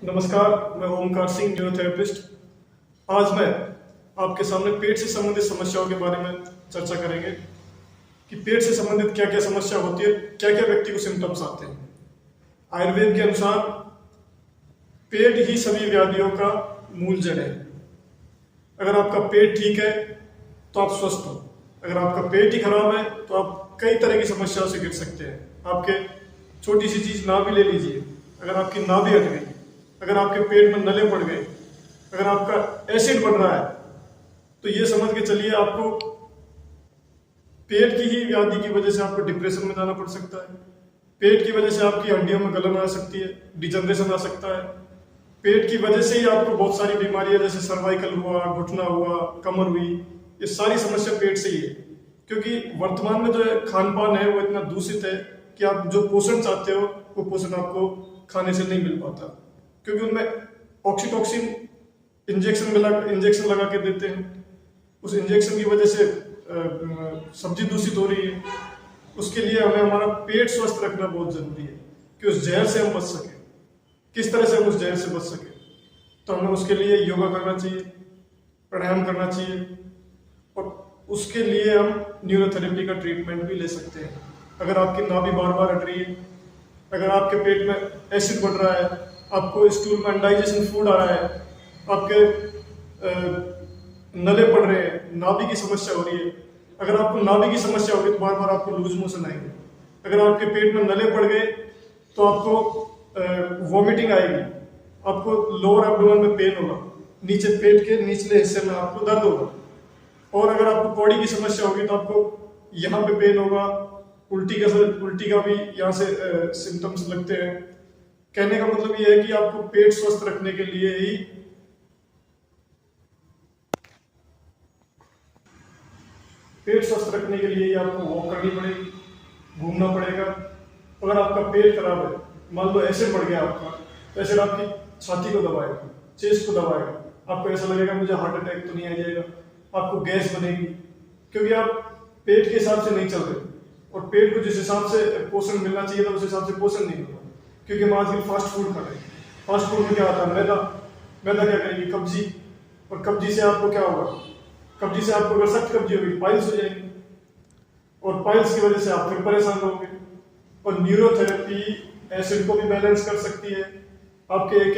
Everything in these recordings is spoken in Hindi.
नमस्कार, मैं ओमकार सिंह, न्यूरोथेरेपिस्ट। आज मैं आपके सामने पेट से संबंधित समस्याओं के बारे में चर्चा करेंगे कि पेट से संबंधित क्या क्या समस्या होती है, क्या क्या व्यक्ति को सिम्टम्स आते हैं। आयुर्वेद के अनुसार पेट ही सभी व्याधियों का मूल जड़ है। अगर आपका पेट ठीक है तो आप स्वस्थ हो, अगर आपका पेट ही खराब है तो आप कई तरह की समस्याओं से गिर सकते हैं। आपके छोटी सी चीज नाभि ले लीजिए, अगर आपकी नाभि हट गई, अगर आपके पेट में नले पड़ गए, अगर आपका एसिड बढ़ रहा है, तो ये समझ के चलिए आपको पेट की ही व्याधि की वजह से आपको डिप्रेशन में जाना पड़ सकता है। पेट की वजह से आपकी हड्डियों में गलन आ सकती है, डिजनरेशन आ सकता है। पेट की वजह से ही आपको बहुत सारी बीमारियां जैसे सर्वाइकल हुआ, घुटना हुआ, कमर हुई, ये सारी समस्या पेट से ही है। क्योंकि वर्तमान में जो खान पान है वो इतना दूषित है कि आप जो पोषण चाहते हो वो पोषण आपको खाने से नहीं मिल पाता, क्योंकि उनमें ऑक्सीटोसिन इंजेक्शन लगा के देते हैं। उस इंजेक्शन की वजह से सब्जी दूषित हो रही है। उसके लिए हमें हमारा पेट स्वस्थ रखना बहुत जरूरी है कि उस जहर से हम बच सकें। किस तरह से हम उस जहर से बच सकें, तो हमें उसके लिए योगा करना चाहिए, प्राणायाम करना चाहिए, और उसके लिए हम न्यूरोथेरेपी का ट्रीटमेंट भी ले सकते हैं। अगर आपकी नाभि बार बार हट रही है, अगर आपके पेट में एसिड बढ़ रहा है, आपको स्टूल में अनडाइजेशन फूड आ रहा है, आपके नले पड़ रहे हैं, नाभि की समस्या हो रही है। अगर आपको नाभि की समस्या होगी तो बार बार आपको लूज मोशन आएंगे। अगर आपके पेट में नले पड़ गए तो आपको वॉमिटिंग आएगी, आपको लोअर एब्डोमेन में पेन होगा, नीचे पेट के निचले हिस्से में आपको दर्द होगा। और अगर आपको कौड़ी की समस्या होगी तो आपको यहाँ पे पेन होगा, उल्टी का भी यहाँ से सिम्टम्स लगते हैं। कहने का मतलब ये है कि आपको पेट स्वस्थ रखने के लिए ही आपको वॉक करनी पड़ेगी, घूमना पड़ेगा। अगर आपका पेट खराब है, मान लो एसिड बढ़ गया आपका, तो एसिड आपकी छाती को दबाएगा, चेस्ट को दबाएगा, आपको ऐसा लगेगा मुझे हार्ट अटैक तो नहीं आ जाएगा, आपको गैस बनेगी, क्योंकि आप पेट के हिसाब से नहीं चल रहे। और पेट को जिस हिसाब से पोषण मिलना चाहिए था उस हिसाब से पोषण नहीं मिला, क्योंकि हम आजकल फास्ट फूड खा रहे हैं। फास्ट फूड में क्या आता है? मैदा क्या करेगी? कब्जी। और कब्जी से आपको क्या होगा? कब्जी से आपको अगर सख्त कब्जी होगी, पाइल्स हो जाएंगी, और पाइल्स की वजह से आप फिर परेशान होंगे। और न्यूरोथेरेपी एसिड को भी बैलेंस कर सकती है। आपके एक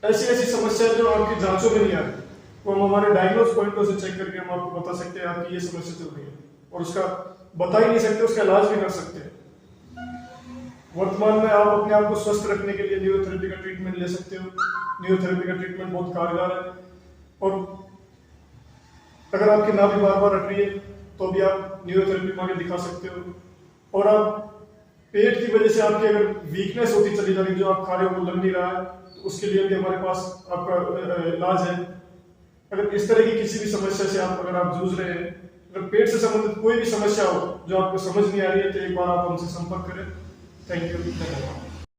ऐसी समस्या जो आपकी जांचों में नहीं आ रही, वो हम हमारे डायग्नोस पॉइंटों से चेक करके हम आपको बता सकते हैं आपकी ये समस्या चल रही है, और उसका बता ही नहीं सकते, उसका इलाज भी कर सकते हैं। वर्तमान में आप अपने आप को स्वस्थ रखने के लिए न्यूरोथेरेपी का ट्रीटमेंट ले सकते हो। न्यूरोथेरेपी का ट्रीटमेंट बहुत कारगर है। और अगर आपकी नाभि बार बार हट रही है तो भी आप न्यूरोथेरेपी में आगे दिखा सकते हो। और आप पेट की वजह से आपकी अगर वीकनेस होती चली जा रही है, जो आप खा रहे हो वो लग नहीं रहा है, तो उसके लिए भी हमारे पास आपका इलाज है। अगर इस तरह की किसी भी समस्या से अगर आप जूझ रहे हैं, अगर पेट से संबंधित कोई भी समस्या हो जो आपको समझ नहीं आ रही है, तो एक बार आप हमसे संपर्क करें। थैंक यू, धन्यवाद।